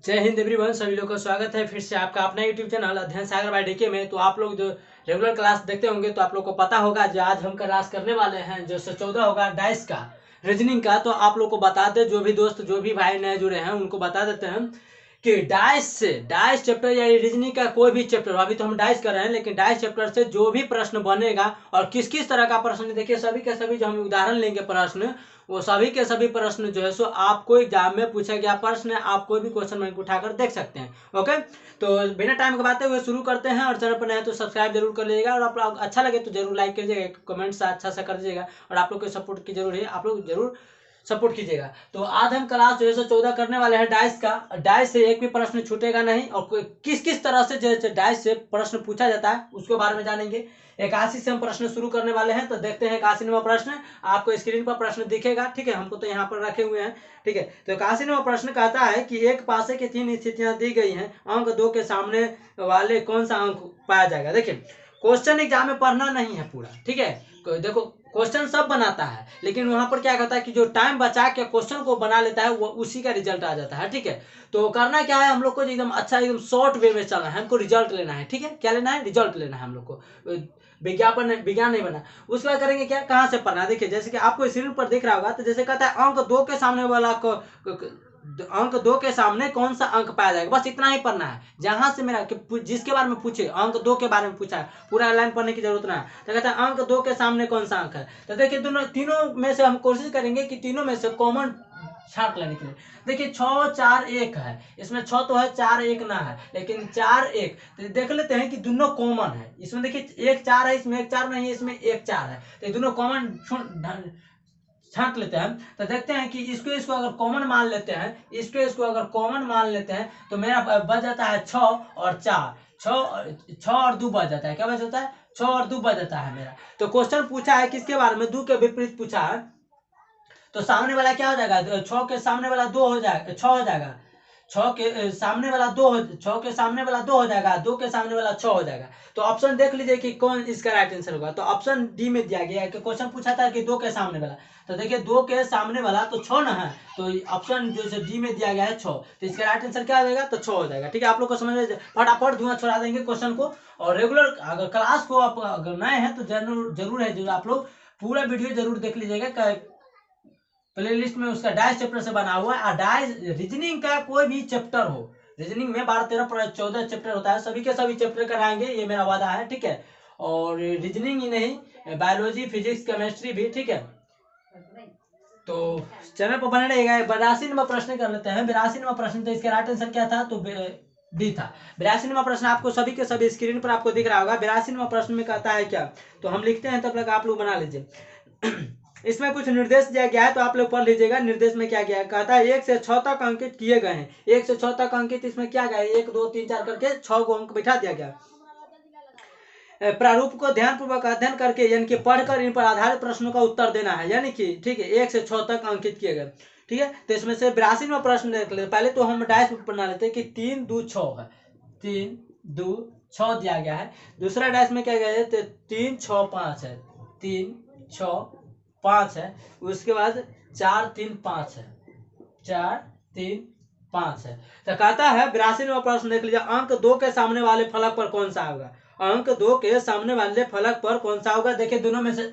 जय हिंद एवरीवन, सभी लोगों का स्वागत है फिर से आपका अपना यूट्यूब चैनल अध्ययन सागर बाय डीके में। तो आप लोग जो रेगुलर क्लास देखते होंगे तो आप लोग को पता होगा जो आज हम क्लास करने वाले हैं जो 14 होगा डाइस का, रीजनिंग का। तो आप लोग को बता दे, जो भी दोस्त जो भी भाई नए जुड़े हैं उनको बता देते हैं कि डाइस चैप्टर या रीजनिंग का कोई भी चैप्टर, अभी तो हम डाइस कर रहे हैं, लेकिन डाइस चैप्टर से जो भी प्रश्न बनेगा और किस किस तरह का प्रश्न, देखिए सभी के सभी जो हम उदाहरण लेंगे प्रश्न, वो सभी के सभी प्रश्न जो है सो आपको एग्जाम में पूछा गया प्रश्न है, आप कोई भी क्वेश्चन बैंक उठाकर देख सकते हैं। ओके, तो बिना टाइम गवाते हुए शुरू करते हैं। और चैनल पर नए तो सब्सक्राइब जरूर कर लीजिएगा और आप लोग अच्छा लगे तो जरूर लाइक कीजिएगा, कमेंट से अच्छा सा कर दीजिएगा और आप लोग को सपोर्ट की जरूर है, आप लोग जरूर सपोर्ट कीजिएगा। तो आज हम क्लास जो है 14 करने वाले हैं डाइस का। डाइस से एक भी प्रश्न छूटेगा नहीं और किस किस तरह से जो डाइस से प्रश्न पूछा जाता है उसके बारे में जानेंगे। 81 से हम प्रश्न शुरू करने वाले हैं। तो देखते हैं 81वां प्रश्न। आपको स्क्रीन पर प्रश्न दिखेगा, ठीक है, हमको तो यहाँ पर रखे हुए हैं, ठीक है। तो 81वां प्रश्न कहता है कि एक पासे की 3 स्थितियां दी गई हैं, अंक 2 के सामने वाले कौन सा अंक पाया जाएगा। देखिए क्वेश्चन एग्जाम में पढ़ना नहीं है पूरा, ठीक है। देखो क्वेश्चन सब बनाता है, लेकिन वहां पर क्या कहता है कि जो टाइम बचा के क्वेश्चन को बना लेता है वो उसी का रिजल्ट आ जाता है, ठीक है। तो करना क्या है, हम लोग को एकदम अच्छा एकदम शॉर्ट वे में चलना है, हमको रिजल्ट लेना है, ठीक है। क्या लेना है? रिजल्ट लेना है हम लोग को, विज्ञान नहीं बना। उसके बाद करेंगे क्या, कहाँ से पढ़ना है। देखिए जैसे कि आपको स्क्रीन पर दिख रहा होगा, तो जैसे कहता है अंक 2 के सामने वाला अंक 2 के सामने कौन सा अंक पाया जाएगा, बस इतना ही पढ़ना है। जहां से मेरा जिसके बारे में पूछे, अंक 2 के बारे में पूछा है, पूरा लाइन पढ़ने की जरूरत नहीं है। तो कहता है अंक 2 के सामने कौन सा अंक है। तो देखिए तीनों में से हम कोशिश करेंगे कि तीनों में से कॉमन छांट लेने के लिए। देखिए 6 4 1 है, इसमें 6 तो है, 4 1 ना है, लेकिन 4 1 तो देख लेते हैं कि दोनों कॉमन है। इसमें देखिए 1 4 है, इसमें 1 4 नहीं है, इसमें 1 4 है, तो दोनों कॉमन छांट लेते हैं। तो देखते हैं कि इसको अगर कॉमन मान लेते हैं, इसको अगर कॉमन मान लेते हैं तो मेरा बच जाता है 6 और 4, 6 और 2 बच जाता है। क्या बच जाता है? 6 और 2 बच जाता है मेरा। तो क्वेश्चन पूछा है किसके बारे में, 2 के विपरीत पूछा है। तो सामने वाला क्या हो जाएगा, 6 के सामने वाला 2 हो जाएगा, 6 हो जाएगा। 6 के सामने वाला 2 6 के सामने वाला 2 हो जाएगा, 2 के सामने वाला 6 हो जाएगा। तो ऑप्शन देख लीजिए कि कौन इसका राइट आंसर होगा। तो ऑप्शन डी में दिया गया है कि क्वेश्चन पूछा था कि 2 के सामने वाला, तो देखिए 2 के सामने वाला तो 6 ना है, तो ऑप्शन जो डी में दिया गया है 6, तो इसका राइट आंसर क्या हो जाएगा, तो 6 हो जाएगा, ठीक है। आप लोग को समझ में फटाफट धुआं छोड़ा देंगे क्वेश्चन को। और रेगुलर अगर क्लास को आप अगर नए हैं तो जरूर है जो आप लोग पूरा वीडियो जरूर देख लीजिएगा। प्लेलिस्ट में उसका डाइस चैप्टर से बना हुआ है। और डाइस रीजनिंग का कोई भी चैप्टर हो, रीजनिंग में 12 13 14 चैप्टर होता है, सभी के सभी चैप्टर कराएंगे, ये मेरा वादा है, ठीक है। और रीजनिंग ही नहीं, बायोलॉजी फिजिक्स केमिस्ट्री भी, ठीक है। तो चैनल पर बने रहेगा। 82वां प्रश्न कर लेते हैं। 82वां प्रश्न, तो इसका राइट आंसर क्या था, तो डी था। 82वां प्रश्न आपको सभी के सभी स्क्रीन पर आपको दिख रहा होगा। 82वां प्रश्न में कहता है क्या, तो हम लिखते हैं तब तक आप लोग बना लीजिए। इसमें कुछ निर्देश दिया गया है, तो आप लोग पढ़ लीजिएगा। निर्देश में क्या गया है, कहता है 1 से 6 तक अंकित किए गए हैं। 1 से 6 तक अंकित इसमें क्या गया है, 1 2 3 4 करके 6 को अंक बैठा दिया गया। प्रारूप को ध्यानपूर्वक अध्ययन करके यानी कि पढ़कर इन पर आधारित प्रश्नों का उत्तर देना है, यानी कि ठीक है 1 से 6 तक अंकित किए गए, ठीक है। तो इसमें से 82वां प्रश्न देख लेते। पहले तो हम डायस बना लेते हैं कि 3 2 6 है, 3 2 6 दिया गया है। दूसरा डायस में क्या गया है, तो 3 6 5 है, 3 6 5 है। उसके बाद 4 3 5 है, 4 3 5 है। तो कहता है 82वां प्रश्न देख लीजिए, अंक 2 के सामने वाले फलक पर कौन सा होगा। अंक 2 के सामने वाले फलक पर कौन सा होगा। देखिए दोनों में से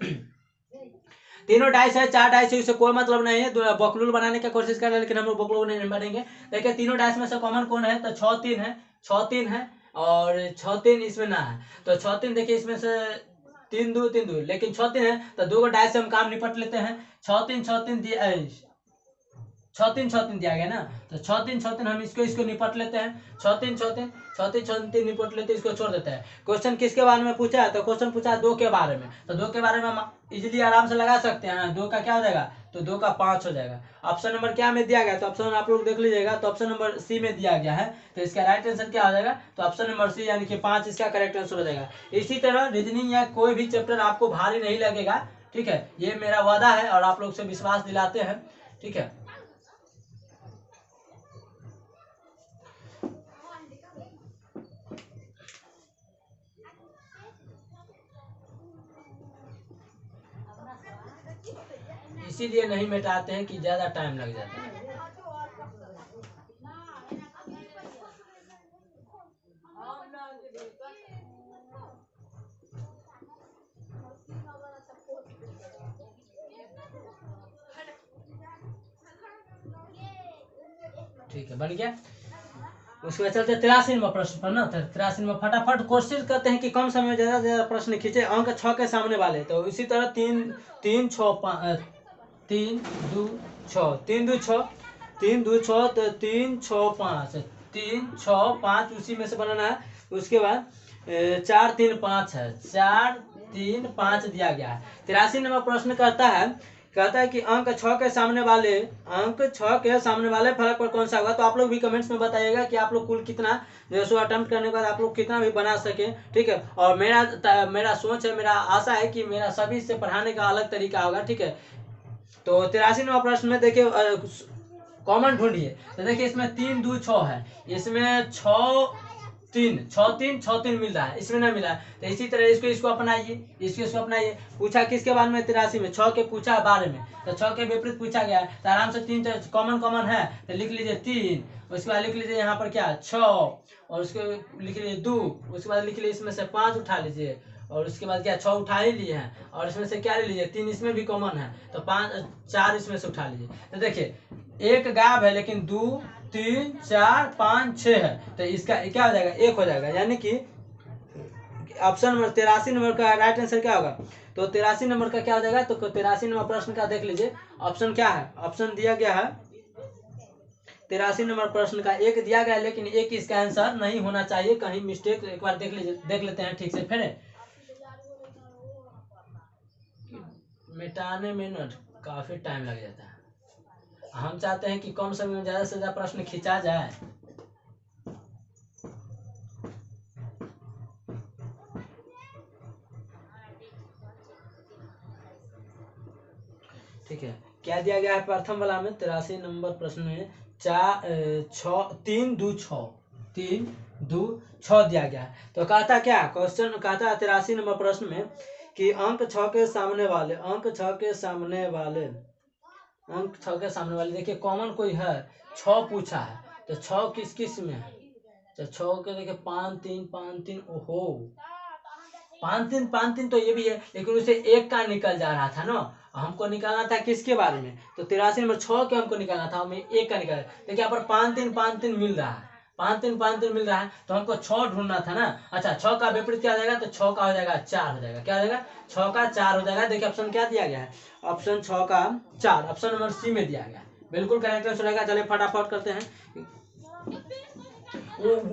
तीनों डाइस है, 4 डाइस है, इससे कोई मतलब नहीं है। बकलूल बनाने की कोशिश कर रहे हैं, लेकिन हम लोग बकलूल नहीं बनेंगे। देखिए तीनों डाइस में से कॉमन कौन है, तो 6 3 है, 6 3 है और 6 3 इसमें ना है। तो 6 3 देखिए इसमें से 3 2 3 2, लेकिन 6 3 है तो 2 डाइस से हम काम निपट लेते हैं। 6 3 6 3 दिया 6 3 दिया गया ना, तो 6 3 हम इसको निपट लेते हैं। 6 3 निपट लेते हैं, इसको छोड़ देते हैं। क्वेश्चन किसके बारे में पूछा है, तो क्वेश्चन पूछा है 2 के बारे में, तो 2 के बारे में हम इजीली आराम से लगा सकते हैं। 2 का क्या हो जाएगा, तो 2 का 5 हो जाएगा। ऑप्शन नंबर क्या में दिया गया, तो ऑप्शन आप लोग देख लीजिएगा। तो ऑप्शन नंबर सी में दिया गया है, तो इसका राइट आंसर क्या हो जाएगा, तो ऑप्शन नंबर सी यानी कि 5 इसका करेक्ट आंसर हो जाएगा। इसी तरह रीजनिंग या कोई भी चैप्टर आपको भारी नहीं लगेगा, ठीक है, ये मेरा वादा है और आप लोग से विश्वास दिलाते हैं, ठीक है। इसीलिए नहीं मिटाते हैं कि ज्यादा टाइम लग जाता है। ठीक है, बन गया। उसके बाद चलते 83 नंबर प्रश्न पर ना। 83 में फटाफट कोशिश करते हैं कि कम समय में ज्यादा से ज्यादा प्रश्न खींचे, अंक 6 के सामने वाले। तो इसी तरह 3 3 6 5 3 2 6 3 2 6 3 2 6 तो 3 6 5 3 6 5 उसी में से बनाना है। उसके बाद 4 3 5 है, 4 3 5 दिया गया है। 83 नंबर प्रश्न कहता है कि अंक 6 के सामने वाले फलक पर कौन सा होगा। तो आप लोग भी कमेंट्स में बताइएगा कि आप लोग कुल कितना जो सो अटेम्प्ट करने के बाद आप लोग कितना भी बना सके, ठीक है। और मेरा सोच है, मेरा आशा है कि मेरा सभी से पढ़ाने का अलग तरीका होगा, ठीक है। तो 83 नंबर प्रश्न में देखिए कॉमन ढूंढिए। तो देखिए इसमें 3 2 6 है, इसमें 6 3 मिल रहा है, इसमें नहीं मिला। तो इसी तरह इसको अपनाइए, इसको अपनाइए। पूछा किसके बारे में 83 में, 6 के पूछा बारे में। तो 6 के विपरीत पूछा गया है, तो आराम से 3 तो कॉमन है, तो लिख लीजिए 3। उसके बाद लिख लीजिए यहाँ पर क्या 6, और उसके लिख लीजिए 2। उसके बाद लिख लीजिए इसमें से 5 उठा लीजिए, और उसके बाद क्या 6 उठा ही लिए हैं, और इसमें से क्या ले लीजिए 3, इसमें भी कॉमन है, तो 4 इसमें से उठा लीजिए। तो देखिए एक गायब है, लेकिन 2 3 4 5 6 है, तो इसका क्या हो जाएगा 1 हो जाएगा। यानी कि ऑप्शन नंबर 83 नंबर का राइट आंसर क्या होगा। तो 83 नंबर का क्या हो जाएगा। तो 83 नंबर प्रश्न का देख लीजिए ऑप्शन क्या है। ऑप्शन दिया गया है 83 नंबर प्रश्न का 1 दिया गया है, लेकिन 1 इसका आंसर नहीं होना चाहिए, कहीं मिस्टेक। एक बार देख लेते हैं ठीक से, फिर मिटाने में न काफी टाइम लग जाता है। हम चाहते हैं कि कम समय में ज्यादा से ज्यादा प्रश्न खींचा जाए। ठीक है, क्या दिया गया है प्रथम वाला में 83 नंबर प्रश्न में 3 2 6 दिया गया है। तो कहता क्या क्वेश्चन, कहता है 83 नंबर प्रश्न में कि अंक 6 के सामने वाले देखिए कॉमन कोई है, 6 पूछा है, तो 6 किस में है। तो 6 के देखिए 5 3 ओहो 5 3 तो ये भी है, लेकिन उसे 1 का निकल जा रहा था ना। हमको निकालना था किसके बारे में, तो 83 नंबर 6 के हमको निकालना था, हमें 1 का निकाला। देखिए यहाँ पर 5 3 मिल रहा है, 5 3 मिल रहा है, तो हमको 6 ढूंढना था ना। अच्छा 6 का विपरीत क्या हो जाएगा, तो 6 का हो जाएगा 4 हो जाएगा। क्या हो जाएगा 6 का 4 हो जाएगा। देखिए ऑप्शन क्या दिया गया है, ऑप्शन 6 का 4, ऑप्शन नंबर सी में दिया गया, बिल्कुल करेक्ट आंसर रहेगा। चलिए फटाफट करते हैं।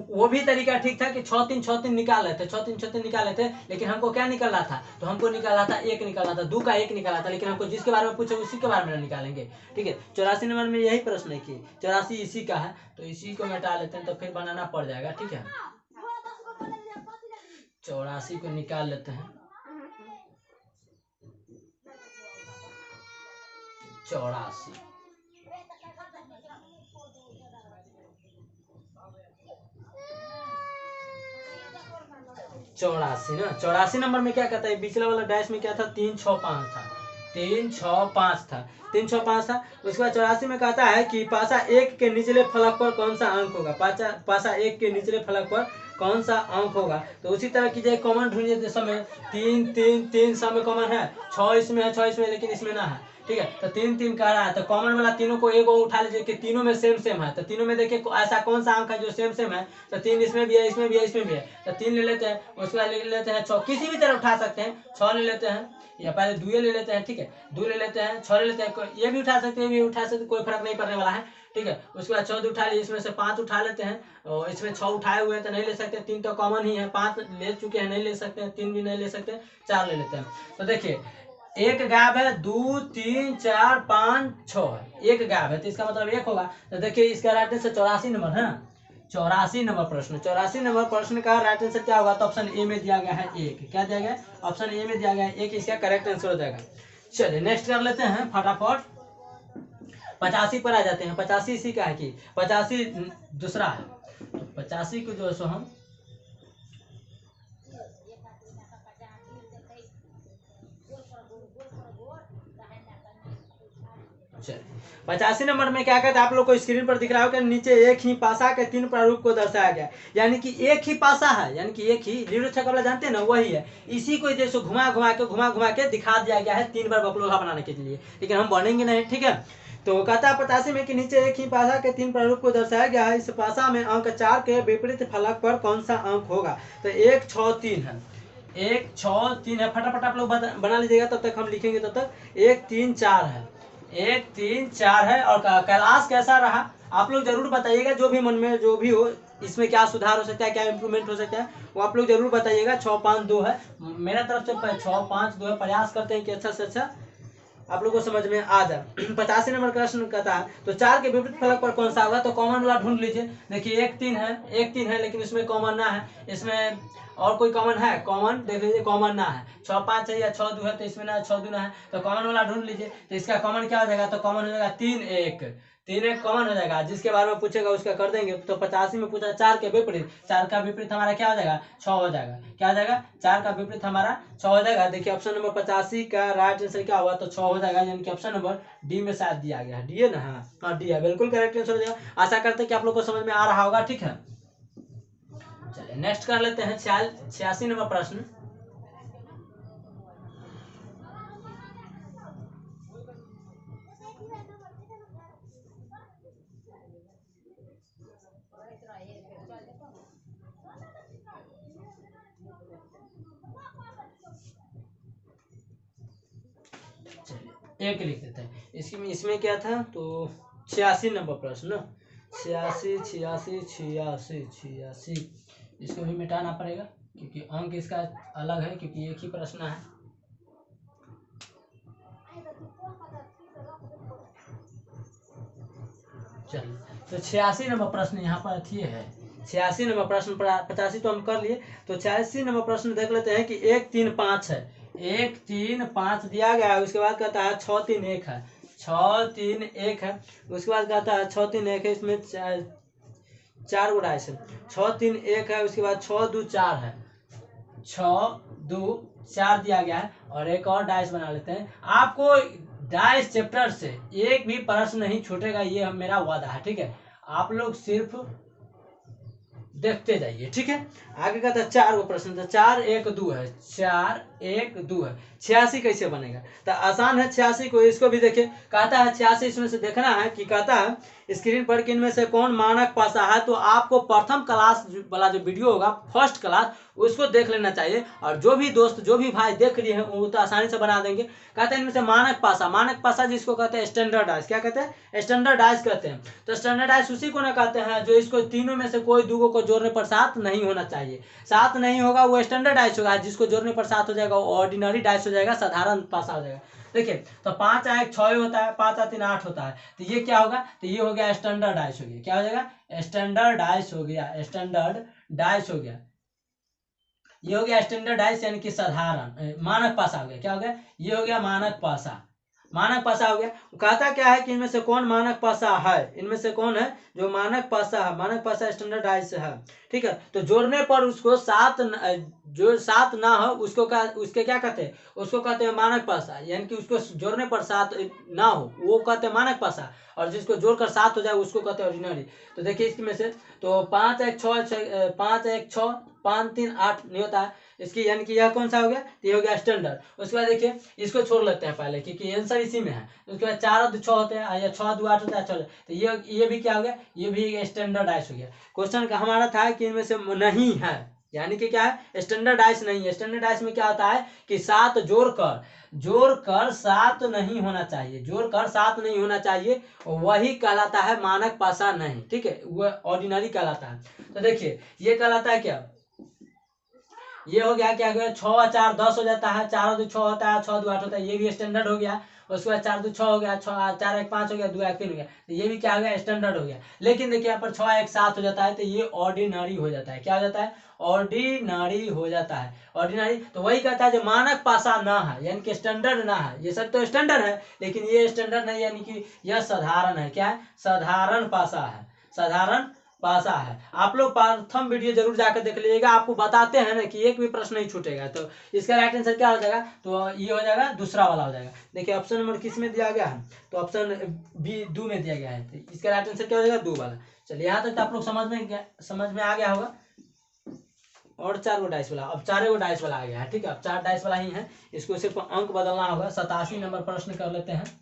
वो भी तरीका ठीक था कि 6 3 निकाल लेते, 6 3 निकाल लेते, लेकिन हमको क्या निकालना था, तो हमको निकालना था 1 निकालना था, 2 का 1 निकालना था, लेकिन हमको जिसके बारे में पूछे उसी के बारे में निकालेंगे। ठीक है, 84 नंबर में यही प्रश्न है कि 84 इसी का है, तो इसी को मिटा लेते हैं, तो फिर बनाना पड़ जाएगा। ठीक है, 84 को निकाल लेते हैं। 84 ना 84 नंबर में क्या कहता है, पिछला वाला डैश में क्या था 3 6 5 था, 3 6 5 था, 3 6 5 था। उसके बाद 84 में कहता है कि पासा 1 के निचले फलक पर कौन सा अंक होगा। पासा 1 के निचले फलक पर कौन सा अंक होगा। तो उसी तरह कीजिए, कॉमन ढूंढिए समय 3 सब में कॉमन है, 6 इसमें है, 6 इसमें, लेकिन इसमें ना है। ठीक है, तो 3 कह रहा है, तो कॉमन वाला तीनों को एक उठा लीजिए कि तीनों में सेम है। तो तीनों में देखिए ऐसा कौन सा अंक है जो सेम है, तो 3 इसमें भी है, इसमें भी है, इसमें भी है, तो 3 ले लेते हैं। उसके बाद ले लेते हैं 6, किसी भी तरह उठा सकते हैं, 6 ले लेते हैं, या पहले 2 ले लेते हैं। ठीक है, 2 ले लेते हैं, 6 ले लेते हैं, ये भी उठा सकते हैं, ये भी उठा सकते हैं, कोई फर्क नहीं पड़ने वाला है। ठीक है, उसके बाद 14 उठा लिए, इसमें से 5 उठा लेते हैं, और इसमें 6 उठाए हुए हैं तो नहीं ले सकते, 3 तो कॉमन ही है, 5 ले चुके हैं नहीं ले सकते, 3 भी नहीं ले सकते, 4 ले लेते हैं। तो देखिए एक गायब है, 2 3 4 5 6 है, एक गायब है, तो इसका मतलब 1 होगा। तो देखिए इसका राइट आंसर 84 नंबर है ना, 84 नंबर प्रश्न, 84 नंबर प्रश्न का राइट आंसर क्या होगा, तो ऑप्शन ए में दिया गया है 1। क्या दिया गया, ऑप्शन ए में दिया गया है 1, इसका करेक्ट आंसर हो जाएगा। चलिए नेक्स्ट कर लेते हैं फटाफट, 85 पर आ जाते हैं। 85 इसी का है कि 85 दूसरा है, तो 85 को जो है सो हम 85 नंबर में क्या कहते हैं, आप लोग को स्क्रीन पर दिख रहा होगा, नीचे एक ही पासा के 3 प्रारूप को दर्शाया गया, यानी कि एक ही पासा है, यानी कि एक ही लीडो छक्का वाला जानते हैं ना, वही है। इसी को जैसे घुमा घुमा के दिखा दिया गया है 3 बार बकलोहा बनाने के लिए, लेकिन हम बनेंगे नहीं। ठीक है, तो कहता है 85 में कि नीचे एक ही पासा के 3 प्रारूप को दर्शाया गया है, इस पासा में अंक 4 के विपरीत फलक पर कौन सा अंक होगा। तो 1 6 3 है, 1 6 3 है, फटाफट आप लोग बना लीजिएगा, तब तक हम लिखेंगे तब तक। 1 3 4 है, 1 3 4 है। और क्लास कैसा रहा आप लोग जरूर बताइएगा, जो भी मन में जो भी हो, इसमें क्या सुधार हो सकता है, क्या इंप्रूवमेंट हो सकता है, वो आप लोग जरूर बताइएगा। 6 5 2 है मेरा तरफ से, 6 5 2 है। प्रयास करते हैं कि अच्छा से अच्छा आप लोग को समझ में आ जाए। 85 नंबर प्रश्न कहता है तो 4 के विपरीत फलक पर कौन सा होगा। तो कॉमन वाला ढूंढ लीजिए। देखिए 1 3 है, 1 3 है, लेकिन इसमें कॉमन ना है। इसमें और कोई कॉमन है, कॉमन देख लीजिए, कॉमन ना है। 6 5 है या 6 2 है, तो इसमें ना 6 2 ना है, तो कॉमन वाला ढूंढ लीजिए। तो इसका कॉमन क्या हो जाएगा, तो कॉमन हो जाएगा 3 1, 3 1 कॉमन हो जाएगा। जिसके बारे में पूछेगा उसका कर देंगे। तो 85 में पूछा 4 के विपरीत, 4 का विपरीत हमारा क्या हो जाएगा, 6 हो जाएगा। क्या हो जाएगा, 4 का विपरीत हमारा 6 हो जाएगा। देखिए ऑप्शन नंबर 85 का राइट आंसर क्या हुआ, तो 6 हो जाएगा, यानी कि ऑप्शन नंबर डी में शायद दिया गया है। डी है ना, हाँ डी है, बिल्कुल करेक्ट आंसर हो जाएगा। आशा करते हैं कि आप लोग को समझ में आ रहा होगा। ठीक है, चलिए नेक्स्ट कर लेते हैं 86 नंबर प्रश्न। एक लिख देते हैं। इसमें क्या था, तो 86 नंबर प्रश्न, 86 86 86 86, इसको भी मिटाना पड़ेगा क्योंकि अंक इसका अलग है, क्योंकि एक ही प्रश्न है। चलिए, तो 86 नंबर प्रश्न यहाँ पर अथी है। 86 नंबर प्रश्न, 85 तो हम कर लिए, तो 86 नंबर प्रश्न देख लेते हैं कि 1 3 5 है, 1 3 5 दिया गया है। उसके बाद कहता है 6 3 1 है, 6 3 1 है। उसके बाद कहता है 6 3 1 है, इसमें 4 गो डाइस है। 6 3 1 है, उसके बाद 6 2 4 है, 6 2 4 दिया गया है। और एक और डाइस बना लेते हैं। आपको डाइस चैप्टर से एक भी प्रश्न नहीं छूटेगा, ये मेरा वादा है। ठीक है, आप लोग सिर्फ देखते जाइए। ठीक है, आगे का था 4 गो प्रश्न था, 4 1 2 है, 4 1 2 है। 86 कैसे बनेगा, तो आसान है 86 को। इसको भी देखिए, कहता है 86 इसमें से देखना है कि कहता है स्क्रीन पर कि इनमें से कौन मानक पासा है। तो आपको प्रथम क्लास वाला जो वीडियो होगा, फर्स्ट क्लास, उसको देख लेना चाहिए। और जो भी दोस्त, जो भी भाई देख लिए हैं, वो तो आसानी से बना देंगे। कहते हैं इनमें से मानक पासा, मानक पासा जिसको कहते हैं स्टैंडर्डाइज, क्या कहते हैं, स्टैंडर्डाइज कहते हैं। तो स्टैंडर्डाइज उसी को ना कहते हैं जो इसको तीनों में से कोई दूगो को जोड़ने पर 7 नहीं होना चाहिए। 7 नहीं होगा वो स्टैंडर्डाइज होगा, जिसको जोड़ने पर 7 हो जाएगा वो ऑर्डिनरी डाइस हो जाएगा, साधारण पासा हो जाएगा। देखिए, तो 5 1 6 होता है, 5 3 8 होता है। तो ये क्या होगा, तो ये हो गया स्टैंडर्डाइज हो गया। क्या हो जाएगा, स्टैंडर्डाइज हो गया, स्टैंडर्डाइज हो गया। ये हो गया स्टैंडर्डाइज, यानी कि साधारण मानक पासा हो गया। क्या हो गया, ये हो गया मानक पासा, मानक पासा हो गया। कहता क्या है कि इनमें से कौन मानक पासा है, इनमें से कौन है जो मानक पासा है, मानक पासा स्टैंडर्डाइज है। ठीक है, तो जोड़ने पर उसको 7 जो 7 ना हो उसको क्या, उसके क्या कहते हैं, उसको कहते हैं मानक पासा। यानी कि उसको जोड़ने पर 7 ना हो वो कहते हैं मानक पासा, और जिसको जोड़कर 7 हो जाए उसको कहते हैं ऑर्डिनरी। तो देखिए इसमें से, तो 5 1 6 5 1 6 5 3 8 नहीं होता है इसकी, यानी कि यह कौन सा हो गया, ये हो गया स्टैंडर्ड। उसके बाद देखिए इसको छोड़ लेते हैं पहले, क्योंकि आंसर इसी में है। उसके बाद 4 2 6 होते हैं, या 6 2 8 होता है, चलो तो ये भी क्या हो गया, ये भी स्टैंडर्डाइज हो गया। क्वेश्चन का हमारा था कि इनमें से नहीं है, यानी कि क्या है, स्टैंडर्डाइज नहीं है। स्टैंडर्डाइज में क्या होता है कि 7 जोड़कर 7 नहीं होना चाहिए, जोड़कर 7 नहीं होना चाहिए, वही कहलाता है मानक पासा नहीं। ठीक है, वह ऑर्डिनरी कहलाता है। तो देखिए ये कहलाता है क्या, ये हो गया, क्या हो गया, 6 4 10 हो जाता है, 4 2 6 होता है, 6 2 8 होता है, ये भी स्टैंडर्ड हो गया। उसके बाद 4 2 6 हो गया, 4 1 5 हो गया, 2 1 3 हो गया, तो ये भी क्या हो गया, स्टैंडर्ड हो गया। लेकिन देखिए यहाँ पर 6 1 7 हो जाता है, तो ये ऑर्डिनरी हो जाता है। क्या हो जाता है, ऑर्डिनरी हो जाता है। ऑर्डिनरी तो वही कहता है जो मानक पासा ना है, यानी कि स्टैंडर्ड ना है। ये सब तो स्टैंडर्ड है, लेकिन ये स्टैंडर्ड नहीं, यानी कि यह साधारण है। क्या है, साधारण पासा है, साधारण पासा है। आप लोग प्रथम वीडियो जरूर जाकर देख लीजिएगा, आपको बताते हैं ना कि एक भी प्रश्न नहीं छूटेगा। तो इसका राइट आंसर क्या हो जाएगा, तो ये हो जाएगा दूसरा वाला हो जाएगा। देखिए ऑप्शन नंबर किस में दिया गया है, तो ऑप्शन बी 2 में दिया गया है। तो इसका राइट आंसर क्या हो जाएगा, 2 वाला। चलिए यहाँ तक तो आप लोग समझ में आ गया होगा। और 4 गो डाइस वाला, अब 4 गो डाइस वाला आ गया है। ठीक है, अब 4 डाइस वाला ही है, इसको सिर्फ अंक बदलना होगा। 87 नंबर प्रश्न कर लेते हैं।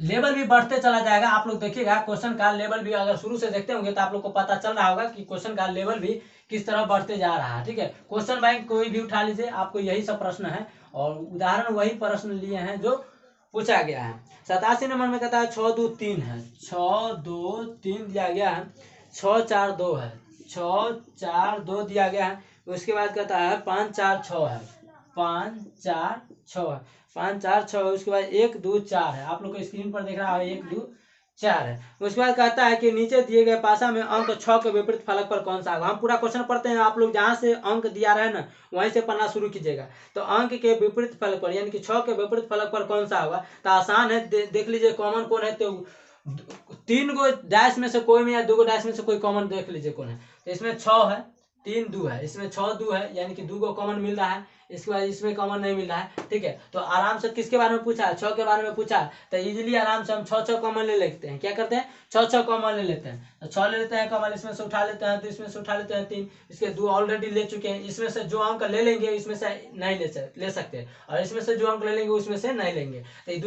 लेवल भी बढ़ते चला जाएगा। आप लोग देखिएगा क्वेश्चन का लेवल भी अगर शुरू से देखते होंगे तो आप लोग को पता चल रहा होगा कि क्वेश्चन का लेवल भी किस तरह बढ़ते जा रहा है। ठीक है, क्वेश्चन बैंक कोई भी उठा लीजिए, आपको यही सब प्रश्न है और उदाहरण वही प्रश्न लिए हैं जो पूछा गया है। 87 नंबर में कहता है 6 2 3 है, 6 2 3 दिया गया है, 6 4 2 है, 6 4 2 दिया गया है। उसके बाद कहता है 5 4 6 है, 5 4 6 है, 5 4 6। उसके बाद 1 2 4 है, आप लोग को स्क्रीन पर दिख रहा है 1 2 4 है। उसके बाद कहता है कि नीचे दिए गए पासा में अंक 6 के विपरीत फलक पर कौन सा होगा। हम पूरा क्वेश्चन पढ़ते हैं, आप लोग जहां से अंक दिया रहे ना वहीं से पढ़ना शुरू कीजिएगा। तो अंक के विपरीत फलक पर यानी कि 6 के विपरीत फलक पर कौन सा होगा, तो आसान है, देख लीजिए कॉमन कौन है। तो 3 गो डैश में से कोई में या 2 गो डैश में से कोई कॉमन देख लीजिए कौन है। तो इसमें 6 है, 3 2 है, इसमें 6 2 है यानी कि 2 गो कॉमन मिल रहा है। इसके बाद इसमें कॉमन नहीं मिल रहा है। ठीक है, तो आराम से किसके बारे में पूछा है, 6 के बारे में पूछा है, तो इजीली आराम से हम 6 कॉमन ले लेते हैं। क्या करते हैं, 6 कॉमन ले लेते हैं। तो 6 ले लेते हैं कॉमन, इसमें से उठा लेते हैं, तो इसमें से उठा लेते हैं 3, इसके 2 ऑलरेडी ले चुके हैं। इसमें से जो अंक ले लेंगे इसमें से नहीं ले सकते, और इसमें से जो अंक ले लेंगे उसमें से नहीं लेंगे। तो ये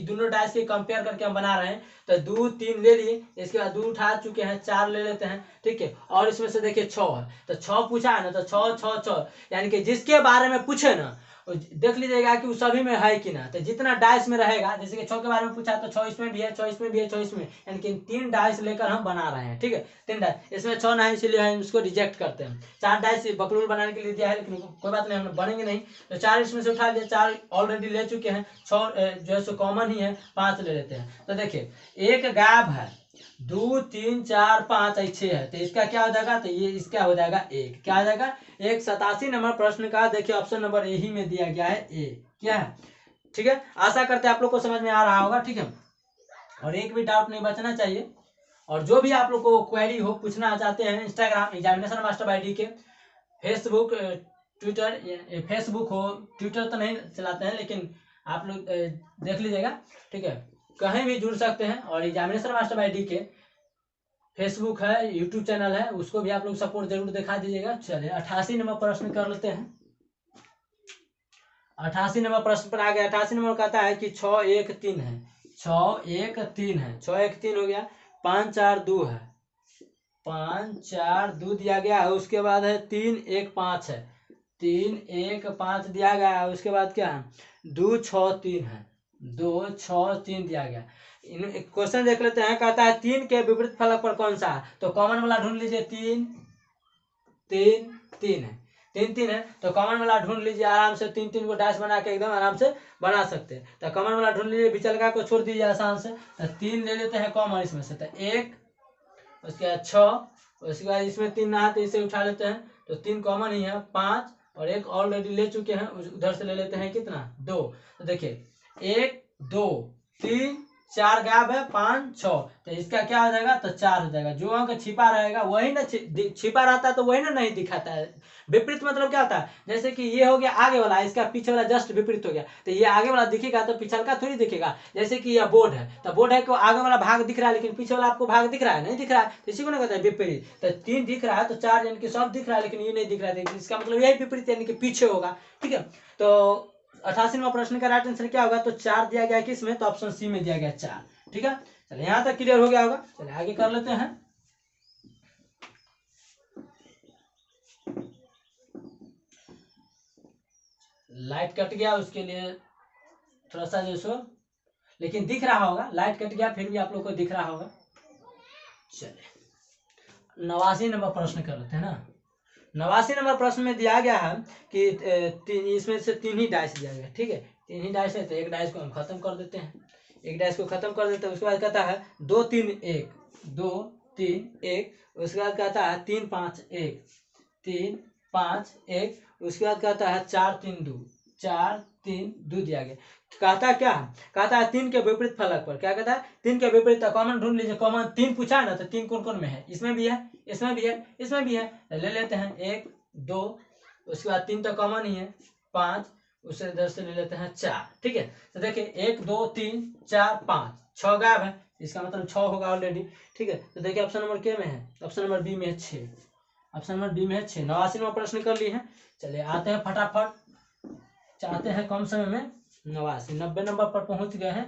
दोनों डाइस के कंपेयर करके हम बना रहे हैं। तो 2 3 ले लिए, इसके बाद 2 उठा चुके हैं, 4 ले लेते हैं। ठीक है, और इसमें से देखिए 6 है, तो 6 पूछा है ना, तो 6 6 6 यानी कि जिसके बारे में पूछे ना देख लीजिएगा कि वो सभी में है कि ना। तो जितना डाइस में रहेगा, जैसे कि 6 के बारे में पूछा तो 6 इसमें भी है, 6 इसमें भी है, 6 इसमें, यानी कि 3 डाइस लेकर हम बना रहे हैं। ठीक है, 3 डाइस, इसमें 6 नहीं, इसलिए हम इसको रिजेक्ट करते हैं। 4 डाइस बकरूल बनाने के लिए दिया है, लेकिन कोई बात नहीं, हम बनेंगे नहीं। तो 4 इसमें से उठा लिया, 4 ऑलरेडी ले चुके हैं, 6 जो है सो कॉमन ही है, 5 ले लेते हैं। तो देखिए एक गायब है, 2 3 4 5 6 है, तो इसका क्या हो जाएगा, तो ये इसका हो जाएगा 1। क्या हो जाएगा 1। 87 नंबर प्रश्न का देखिए ऑप्शन नंबर ए ही में दिया गया है, ए क्या है। ठीक है, आशा करते हैं आप लोग को समझ में आ रहा होगा। ठीक है, और एक भी डाउट नहीं बचना चाहिए। और जो भी आप लोग को क्वेरी हो, पूछना चाहते हैं, Instagram examination master bye D के, फेसबुक ट्विटर, फेसबुक हो, ट्विटर तो नहीं चलाते हैं लेकिन आप लोग देख लीजिएगा। ठीक है, कहीं भी जुड़ सकते हैं। और एग्जामिनेशन मास्टर बाय डी के फेसबुक है, यूट्यूब चैनल है, उसको भी आप लोग सपोर्ट जरूर दिखा दीजिएगा। चलिए 88 नंबर प्रश्न कर लेते हैं। 88 नंबर प्रश्न पर आ गया। 88 नंबर कहता है कि 6 1 3 है, 6 1 3 है, 6 1 3 हो गया। 5 4 2 है, 5 4 2 दिया गया है। उसके बाद है 3 1 5 है, 3 1 5 दिया गया है। उसके बाद क्या है 2 6 3 है, 2 6 3 दिया गया। क्वेश्चन देख लेते हैं। कहता है 3 के विपरीत फलक पर कौन सा है, तो कॉमन वाला ढूंढ लीजिए। 3 3 3 है, 3 3 है, तो कॉमन वाला ढूंढ लीजिए आराम से। 3 3 को डैश बना के एकदम आराम से बना सकते हैं। तो कॉमन वाला ढूंढ लीजिए, विचलका को छोड़ दीजिए आसान से। तो 3 ले लेते हैं कॉमन इसमें से, तो 1, उसके बाद 6, उसके बाद इसमें 3 ना है तो इसे उठा लेते हैं, तो 3 कॉमन ही है, 5 और 1 ऑलरेडी ले चुके हैं, उधर से ले लेते हैं कितना 2। तो देखिए 1 2 3 4 गैप है, 5 6, तो इसका क्या हो जाएगा, तो 4 हो जाएगा। जो अंक छिपा रहेगा वही ना छिपा रहता है, तो वही ना नहीं दिखाता है। विपरीत मतलब क्या होता है, जैसे कि ये हो गया आगे वाला, इसका पीछे वाला जस्ट विपरीत हो गया, तो ये आगे वाला दिखेगा तो पिछलका थोड़ी दिखेगा। जैसे कि यह बोर्ड है, तो बोर्ड है को आगे वाला भाग दिख रहा है, लेकिन पीछे वाला आपको भाग दिख रहा है, नहीं दिख रहा है, तो इसी को ना कहते हैं विपरीत। तो 3 दिख रहा है तो 4 यानी कि सब दिख रहा है, लेकिन ये नहीं दिख रहा है, इसका मतलब यही विपरीत यानी कि पीछे होगा। ठीक है, तो 88वां प्रश्न का राइट आंसर क्या होगा, तो 4 दिया गया किसमें, तो ऑप्शन सी में दिया गया 4। ठीक है, चलिए यहां तक क्लियर हो गया होगा। चलिए आगे कर लेते हैं। लाइट कट गया, उसके लिए थोड़ा सा जो सो, लेकिन दिख रहा होगा, लाइट कट गया फिर भी आप लोग को दिख रहा होगा। चलिए 89 नंबर प्रश्न कर लेते हैं ना। 89 नंबर प्रश्न में दिया गया है कि इसमें से 3 ही डाइस दिया गया। ठीक है, 3 ही डाइस है, तो एक डाइस को हम खत्म कर देते हैं, एक डाइस को खत्म कर देते हैं। उसके बाद कहता है 2 3 1, 2 3 1। उसके बाद कहता है 3 5 1, 3 5 1। उसके बाद कहता है 4 3 2, 4 3 2 दिया गया। कहता है क्या, कहता है 3 के विपरीत फलक पर, क्या कहता है 3 के विपरीत, कॉमन ढूंढ लीजिए। कॉमन 3 पूछा है ना, तो 3 कौन कौन में है, इसमें भी है, इसमें भी है, इसमें भी है, ले लेते हैं 1 2। उसके बाद 3 तो कॉमन ही है, 5, उससे इधर से ले लेते हैं 4। ठीक है, तो देखिए 1 2 3 4 5, 6 गायब है, इसका मतलब 6 होगा ऑलरेडी। ठीक है, तो देखिए ऑप्शन नंबर के में है, ऑप्शन नंबर बी में है 6, ऑप्शन नंबर बी में है 6। 89 नंबर प्रश्न कर लिए हैं। चलिए आते हैं फटाफट, चाहते हैं कम समय में 89 90 नंबर पर पहुंच गए हैं।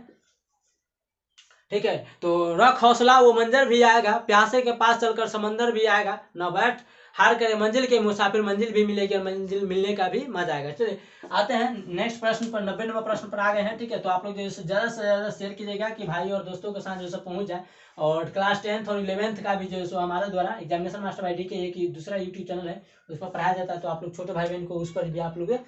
ठीक है। तो रख हौसला वो मंजर भी आएगा, प्यासे के पास चलकर समंदर भी आएगा, न बैठ हार करे मंजिल के मुसाफिर, मंजिल भी मिलेगी और मंजिल मिलने का भी मजा आएगा। चलिए आते हैं नेक्स्ट प्रश्न पर, 90 नंबर प्रश्न पर आ गए हैं। ठीक है, तो आप लोग जो ज़्यादा से ज़्यादा शेयर कीजिएगा कि भाई और दोस्तों के साथ जो है पहुंच जाए। और क्लास 10th और 11th का भी जो है हमारे द्वारा एग्जामिनेशन मास्टर बाई डी के एक दूसरा यूट्यूब चैनल है, उस पर पढ़ाया जाता है। तो आप लोग छोटे भाई बहन को उस पर भी आप लोग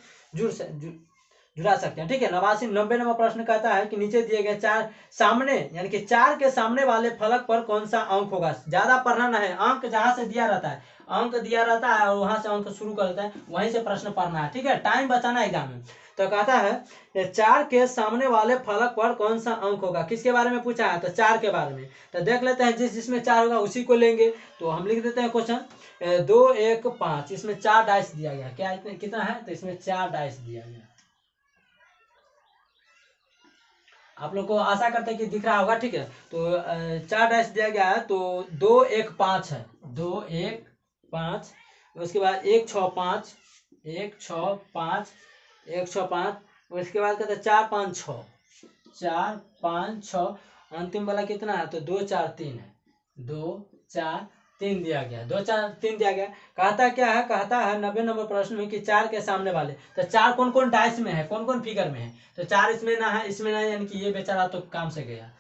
जुड़ा सकते हैं। ठीक है, 90 नंबर प्रश्न कहता है कि नीचे दिए गए चार सामने यानी कि चार के सामने वाले फलक पर कौन सा अंक होगा। ज्यादा पढ़ना नहीं है, अंक जहां से दिया रहता है, अंक दिया रहता है और वहां से अंक शुरू करता है, वहीं से प्रश्न पढ़ना है। ठीक है, टाइम बचाना एग्जाम में। तो कहता है चार के सामने वाले फलक पर कौन सा अंक होगा, किसके बारे में पूछा है, तो चार के बारे में। तो देख लेते हैं, जिसमें चार होगा उसी को लेंगे। तो हम लिख देते हैं क्वेश्चन 2 1 5, इसमें 4 डाइस दिया गया। क्या कितना है, तो इसमें 4 डाइस दिया गया। आप लोग को आशा करते हैं कि दिख रहा होगा। ठीक है, तो 4 डैश दिया गया है, तो 2 1 5 है, 2 1 5, उसके बाद 1 6 5, 1 6 5, 1 6 5, उसके बाद कहते हैं 4 5 6, 4 5 6, अंतिम वाला कितना है, तो 2 4 3 है, 2 4 3 दिया गया, 2 4 3 दिया गया। कहता क्या है, कहता है 90 नंबर प्रश्न में कि चार के सामने वाले, तो चार कौन कौन डाइस में है, कौन कौन फिगर में है, तो चार इसमें ना है, इसमें ना, यानी कि ये बेचारा तो काम से गया।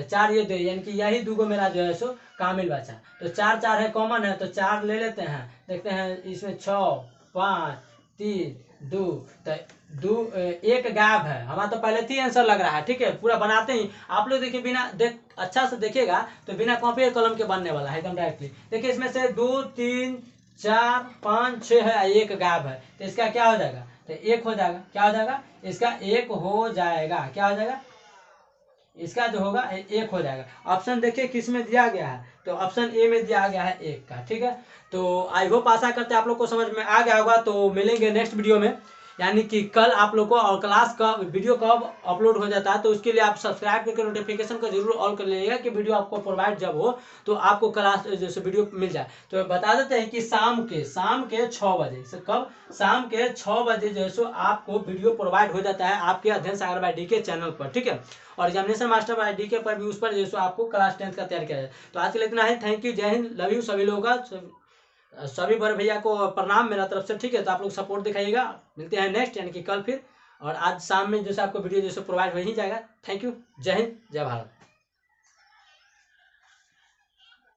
चार ये दो, यानी कि यही दूगो मेरा जो है सो कामिल बचा। तो 4 4 है, कॉमन है, तो 4 ले लेते हैं। देखते हैं इसमें 6 5 3 2, तो एक गायब है हमारा, तो पहले ही आंसर लग रहा है। ठीक है, पूरा बनाते ही आप लोग देखिए, बिना अच्छा से देखिएगा तो बिना कॉपी और कलम के बनने वाला है एकदम डायरेक्टली। देखिए इसमें से 2 3 4 5 6 है, एक गायब है, तो इसका क्या हो जाएगा, तो एक हो जाएगा। क्या हो जाएगा, इसका एक हो जाएगा। क्या हो जाएगा, इसका जो होगा एक हो जाएगा। ऑप्शन देखिए किस में दिया गया है, तो ऑप्शन ए में दिया गया है एक का। ठीक है, तो आई होप आशा करते हैं आप लोग को समझ में आ गया होगा। तो मिलेंगे नेक्स्ट वीडियो में, यानी कि कल आप लोग को। और क्लास का वीडियो कब अपलोड हो जाता है, तो उसके लिए आप सब्सक्राइब करके नोटिफिकेशन को जरूर ऑल कर लीजिएगा कि वीडियो आपको प्रोवाइड जब हो तो आपको क्लास जैसे वीडियो मिल जाए। तो बता देते हैं कि शाम के 6 बजे से, कब, शाम के 6 बजे जो है सो आपको वीडियो प्रोवाइड हो जाता है आपके अध्ययन सागर बाई डी के चैनल पर। ठीक है, और एग्जामिनेशन मास्टर बाई डी के पर भी, उस पर जो है आपको क्लास 10th का तैयार किया जाए। तो आज के लिए इतना है, थैंक यू, जय हिंद, लव यू सभी लोगों का, सभी बड़े भैया को प्रणाम मेरा तरफ से। ठीक है, तो आप लोग सपोर्ट दिखाइएगा। मिलते हैं नेक्स्ट यानी कि कल फिर, और आज शाम में जैसे आपको वीडियो जैसे प्रोवाइड हो ही जाएगा। थैंक यू, जय हिंद, जय भारत।